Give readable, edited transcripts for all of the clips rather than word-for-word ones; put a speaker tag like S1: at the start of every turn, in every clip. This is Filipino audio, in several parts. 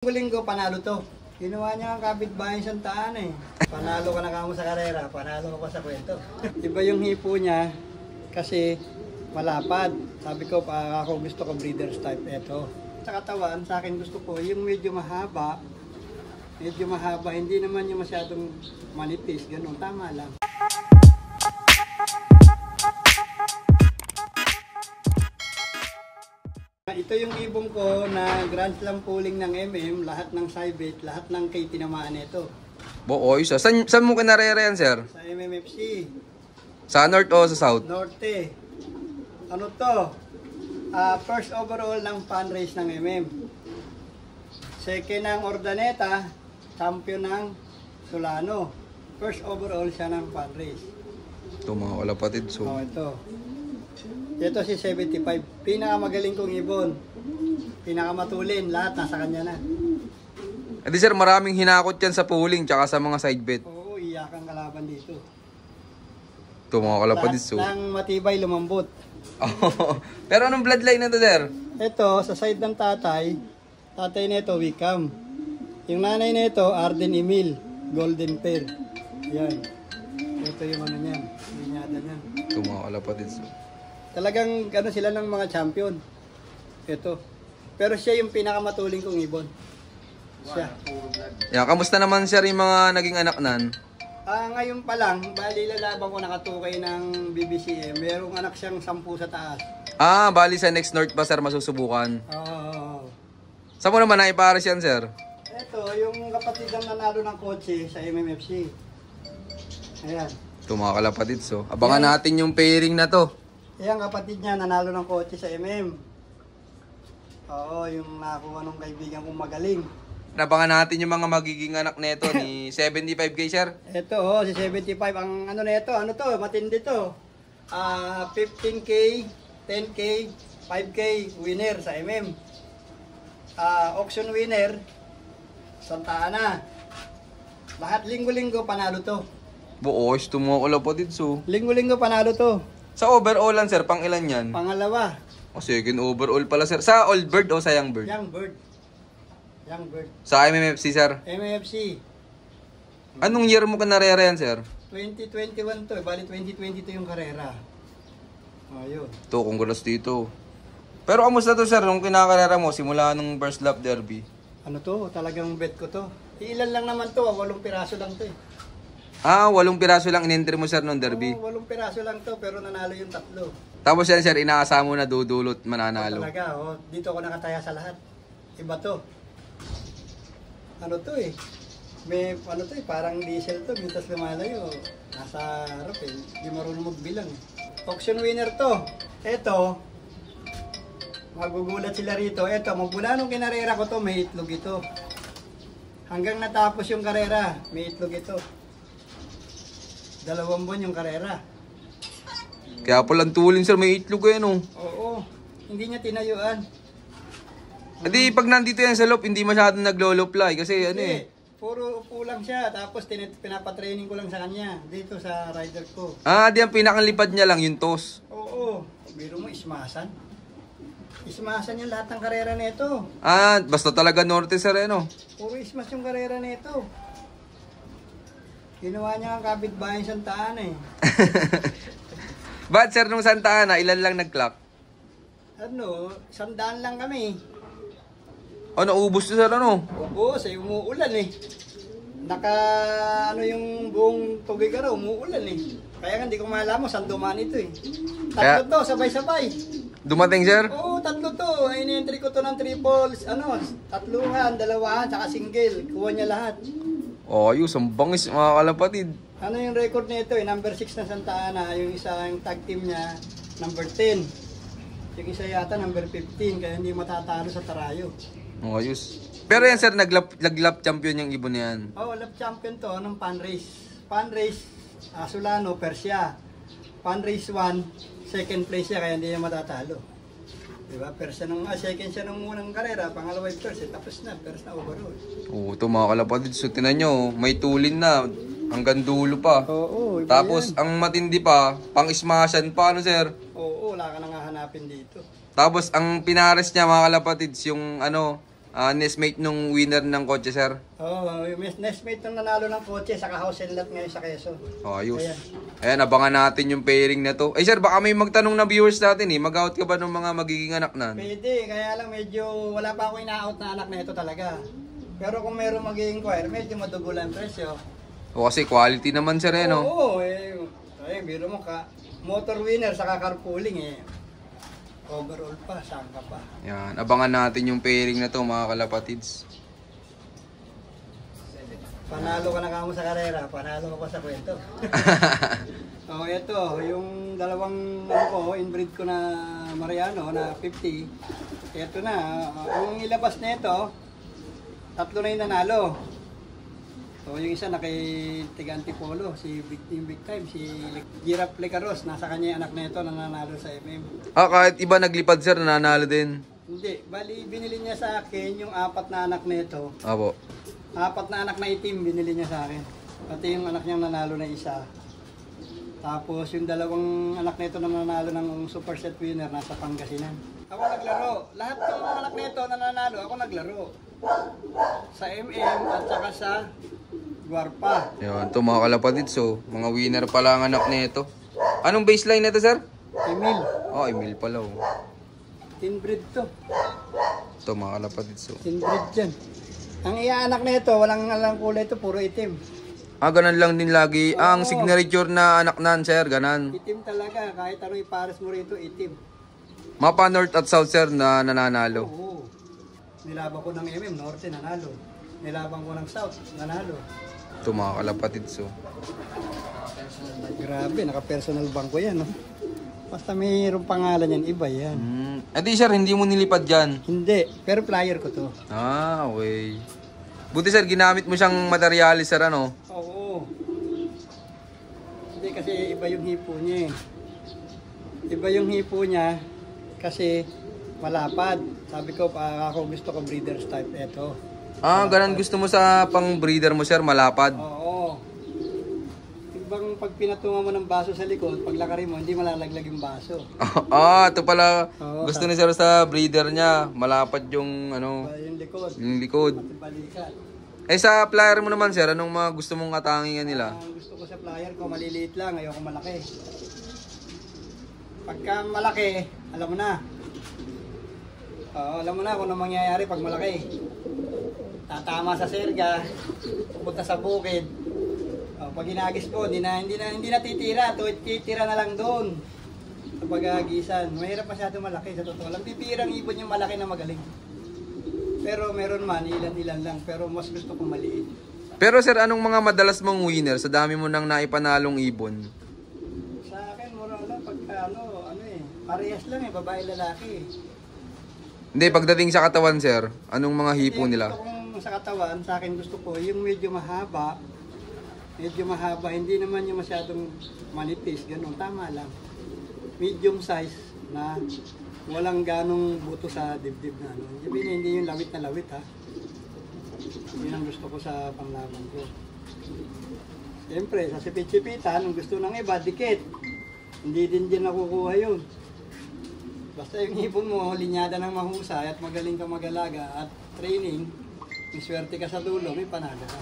S1: Linggo, panalo to. Ginawa niya ang kapitbahay Santa Ana eh. Panalo ka na kamo sa karera, panalo ka sa kwento. Iba yung hipo niya kasi malapad. Sabi ko, ako gusto ko breeder's type ito. Sa katawan, sa akin gusto ko yung medyo mahaba. Medyo mahaba, hindi naman yung masyadong manipis, ganun, tama lang. Ito yung ibong ko na Grand Slam pooling ng lahat ng Cybet, lahat ng K tinamaan ito.
S2: Boys, saan mo kinarera yan, sir?
S1: Sa MMFC.
S2: Sa North o sa South?
S1: Norte. Ano to? First overall ng fan race ng Second ng Ordaneta, champion ng Solano. First overall siya ng fan race.
S2: Ito mga kalapatid. So.
S1: Oh, ito. Ito si 75. Pinakamagaling kong ibon. Pinakamatulin. Lahat nasa kanya na.
S2: Eh di sir, maraming hinakot yan sa pooling tsaka sa mga side bet.
S1: Oo, iyakang kalaban dito.
S2: Ito mga kalapatid. So.
S1: Lahat ng matibay lumambot.
S2: Pero anong bloodline na to, sir?
S1: Ito, sa side ng tatay nito Wickham. Yung nanay nito Arden Emil, Golden Pair. Yan. Ito yung ano niyan, linyada niyan.
S2: Ito mga kalapatid. So.
S1: Talagang ano sila ng mga champion. Ito. Pero siya yung pinakamatuling kong ibon. Siya.
S2: Yeah, kamusta naman sir yung mga naging anak nan?
S1: Ngayon pa lang, bali lalaban ko nakatukay ng BBCM. Merong anak siyang 10 sa taas.
S2: Bali sa next North pa sir masusubukan.
S1: Oo.
S2: Saan mo naman naipares yan sir?
S1: Ito, yung kapatid ang nanalo ng kotse sa MMFC. Ayan.
S2: Ito mga kalapatid. So, abangan natin yung pairing na to.
S1: Ayan, kapatid niya nanalo ng kotse sa Oo, yung nakuha ng kaibigan kong magaling.
S2: Nabangan natin yung mga magiging anak neto ni 75k sir.
S1: Ito, si 75. Ang ano neto, ano to, matindi to. 15k, 10k, 5k winner sa auction winner, Santa Ana. Lahat linggo-linggo panalo to.
S2: Boys, ito mga kalapatid. So.
S1: Linggo-linggo panalo to.
S2: Sa overall lang sir, pang ilan yan?
S1: Pangalawa.
S2: Second overall pala sir. Sa old bird o sa young bird?
S1: Young bird. Young bird.
S2: Sa MMFC sir?
S1: MMFC.
S2: Anong year mo kanarera yan sir?
S1: 2021 to, bali 2022 yung karera. Ayun.
S2: Ito, congrats dito. Pero kamusta to sir, nung kinakarera mo, simula nung first lap derby?
S1: Ano to, talagang bet ko to. Ilan lang naman to, 8 piraso lang to eh.
S2: 8 piraso lang in-entry mo sir nung derby?
S1: Oo, 8 piraso lang to, pero nanalo yung 3.
S2: Tapos yan sir, inaasa mo na dudulot mananalo.
S1: Talaga, dito ko nakataya sa lahat. Iba to. Ano to eh. May ano to eh, parang diesel to, mintas lumalayo. Nasa harap eh, di marunong magbilang. Auction winner to. Ito, magugulat sila rito. Ito, magmula nung kinarera ko to, may itlog ito. Hanggang natapos yung karera, may itlog ito. 2 buwan yung karera.
S2: Kaya palang tuling sir, may itlog eh no?
S1: Oo, hindi niya tinayuan.
S2: Hindi, pag nandito yan sa loop, hindi masyadong naglo-low-fly kasi ano eh.
S1: Puro upo lang siya, tapos pinapatraining ko lang sa kanya, dito sa rider ko.
S2: Di ang pinakalipad niya lang yung toss.
S1: Oo, biro mo, ismasan. Ismasan yung lahat ng karera nito.
S2: Basta talaga norte sir eh no?
S1: Puro ismas yung karera nito. Ginawa niya ang kapitbahay Santa Ana eh.
S2: Ba't sir, nung Santa Ana, ilan lang nag-clock?
S1: Ano, 100 lang kami.
S2: Naubos na sir ano?
S1: Ubos eh, umuulan eh. Yung buong Tugigaraw, umuulan eh. Kaya hindi ko malaman saan dumaan ito eh. Tatlo to, sabay-sabay.
S2: Dumating sir?
S1: Oo, 3 to. Ini-entry ko to ng triples, tatluhan, dalawahan, saka single. Kuha niya lahat.
S2: Ayos, ang bangis mga kalapatid.
S1: Ano yung record nito eh? Number 6 na Santa Ana. Yung isa, yung tag team niya, number 10. Yung isa yata, number 15. Kaya hindi matatalo sa Tarayo.
S2: Ayos. Pero yan sir, nag-lap champion yung ibon yan.
S1: Lap champion to ng fan race. Fan race, Solano, Persia. Fan race 1, second place siya, kaya hindi niya matatalo. Diba? Second siya nung unang karera, pangalawa yung first, tapos na, first na overall.
S2: Ito mga kalapatid. So, tinan nyo, may tulin na. Hanggang dulo pa.
S1: Oo,
S2: tapos,
S1: yan.
S2: ang matindi pa, pang-smashan pa, ano sir?
S1: Oo, wala ka nang hahanapin dito.
S2: Tapos, ang pinares niya mga kalapatids, yung nestmate nung winner ng kotse, sir.
S1: Oo, yung nestmate nung nanalo ng kotse, saka house and lot ngayon sa Quezon.
S2: Oh, ayos.
S1: Ayan.
S2: Ayan, abangan natin yung pairing na to. Ay, sir, baka may magtanong na viewers natin eh. Mag-out ka ba ng mga magiging anak na?
S1: Pwede, kaya lang medyo wala pa ako ina-out na anak na ito talaga. Pero kung meron mag-i-inquire, medyo madubulan presyo.
S2: O kasi quality naman, sir, eh, no?
S1: Oo, biro mo ka. Motor winner, saka carpooling eh. Overall pa, saan ka pa?
S2: Yan, abangan natin yung pairing na to, mga kalapatids.
S1: Panalo ka na kamo sa karera, panalo ka pa sa kwento. So ito, yung dalawang inbreed ko na Mariano na 50. Ito na, ang ilabas nito, tatlo na yung nanalo. So yung isa na kay Tiga Antipolo, si Big Time, si Giraffe Lecaros, nasa kanya yung anak na ito na nanalo sa MM.
S2: Kahit iba naglipad, sir, nanalo din.
S1: Hindi, bali binili niya sa akin yung 4 na anak na ito.
S2: Apo.
S1: 4 na anak na itim binili niya sa akin. Pati yung anak niyang nanalo na isa. Tapos yung dalawang anak na ito na nanalo ng super set winner nasa Pangasinan. Ako naglaro. Lahat ng anak na ito na nanalo, ako naglaro. Sa MM at saka sa Guarpa.
S2: Yan, ito mga kalapatids, so mga winner pala ang anak nito. Anong baseline nito, sir?
S1: Emil.
S2: Oh, Emil pala, oh.
S1: Inbreed to.
S2: Ito mga kalapatids, so.
S1: Inbreed dyan. Ang iaanak na ito, walang alang kulay ito, puro itim.
S2: Ganun lang din lagi.
S1: Oo.
S2: Ang signature na anak nan, sir, ganan.
S1: Itim talaga, kahit ano ipares mo rito, itim.
S2: Mapa North at South, sir, na nananalo.
S1: Oo. Nilaban ko ng MM, Norte, nanalo. Nilaban ko ng South, nanalo.
S2: Ito mga kalapatids, so.
S1: Grabe, naka-personal bank ko yan, no? Basta mayroong pangalan yan, iba yan.
S2: Di, sir, hindi mo nilipad dyan.
S1: Hindi, pero flyer ko to.
S2: Okay. Buti, sir, ginamit mo siyang materialis, sir, ano?
S1: Oo. Hindi kasi iba yung hipo niya eh. Iba yung hipo niya kasi malapad. Sabi ko, ako gusto ko breeder's type. Ito.
S2: Ganun gusto mo sa pang-breeder mo, sir, malapad.
S1: Oo. Ibang pag pinatungan mo ng baso sa likod, pag lakarin mo, hindi malalaglag yung baso.
S2: Ito pala.
S1: Oo,
S2: Gusto ni sir sa breeder niya, malapad yung, ano,
S1: Yung likod.
S2: yung likod.
S1: Pati balikat.
S2: Sa flyer mo naman, sir, anong mga gusto mong katangingan nila?
S1: Ang gusto ko sa flyer ko, maliliit lang, ayoko malaki. Pagka malaki, alam mo na. Alam mo na kung ano mangyayari pag malaki. Tatama sa serga, pupunta sa bukid. Pag ginagis ko, hindi na titira, titira na lang doon. Sa pag-agisan, mahirap masyado malaki sa totoo lang. Pipirang ibon yung malaki na magaling. Pero meron man, ilan-ilan lang, pero mas gusto ko maliit.
S2: Pero sir, anong mga madalas mong winner sa dami mo nang naipanalong ibon?
S1: Sa akin, mura lang, pagka parehas lang babae lalaki.
S2: Hindi, pagdating sa katawan, sir, anong mga hipo nila?
S1: Gusto kong sa katawan, sa akin gusto ko yung medyo mahaba, hindi naman yung masyadong manipis, ganun, tama lang. Medium size na walang ganong buto sa dibdib na ano. Hindi yung lawit na lawit ha. Yun ang gusto ko sa panglaban ko. Siyempre, sa sipit-sipitan, ang gusto ng iba, dikit. Hindi din nakukuha yun. Basta yung ibon mo, linyada ng mahusay at magaling ka mag-alaga at training, may swerte ka sa dulo, may panalo ka.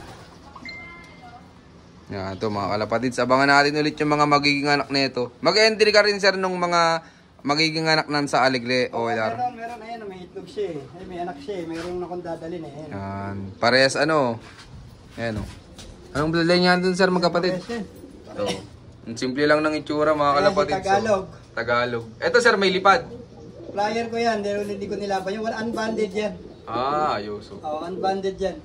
S2: Yan, ito mga kalapatids. Abangan natin ulit yung mga magiging anak nito. Mag-entry ka rin, sir, nung mga magiging anak nan sa Alegre o LR.
S1: Meron, ayan, may itlog siya eh. Ay, may anak siya eh. Mayroong akong dadalhin eh. Ayan.
S2: Yan. Parehas ano. Ayan o. Anong bloodline niya dun, sir, magkapatid? Ito. Ang simple lang ng itsura, mga kalapatids.
S1: Tagalog.
S2: Tagalog. Ito, sir, may lipad.
S1: Flyer ko yan, hindi ko nilaban. Yung unbanded yan.
S2: Ayos.
S1: Unbanded yan.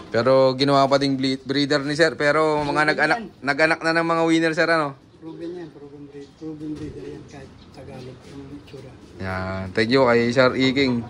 S2: Pero ginawa pa ding breeder ni sir. Pero mga nag-anak na ng mga winner, sir, ano?
S1: Proven yan, proven breeder yan kahit Tagalog. Yung itsura.
S2: Yan. Thank you kay Sir Iking.